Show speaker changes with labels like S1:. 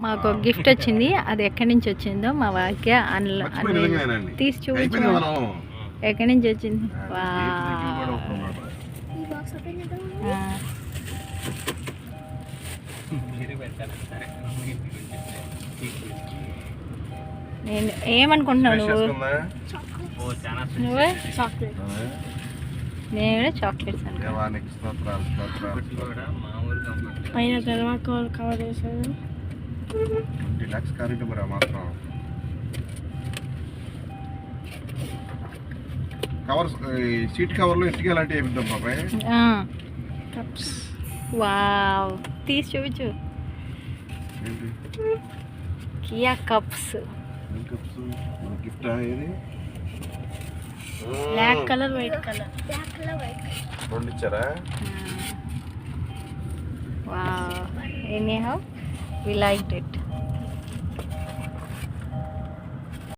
S1: మాకు ఒక గిఫ్ట్ వచ్చింది. అది ఎక్కడి నుంచి వచ్చిందో మా వాక్య తీసి చూపించు. ఎక్కడి నుంచి వచ్చింది? నేను ఏమనుకుంటున్నావు నువ్వే? చాక్లెట్. నేను చాక్లెట్స్
S2: పైన తర్వాత కవర్ చేశారు.
S3: కవర్ సీట్ కవర్లో ఇంటికి అలాంటివి వేపిద్దాం బాబాయ్.
S2: కప్స్.
S1: వావ్, తీసి చూపించు. Kia cups.
S3: గిఫ్ట్ ఇది
S2: బ్లాక్ కలర్ వైట్ కలర్.
S3: రెండు ఇచ్చారా?
S1: Wow, anyhow we liked it.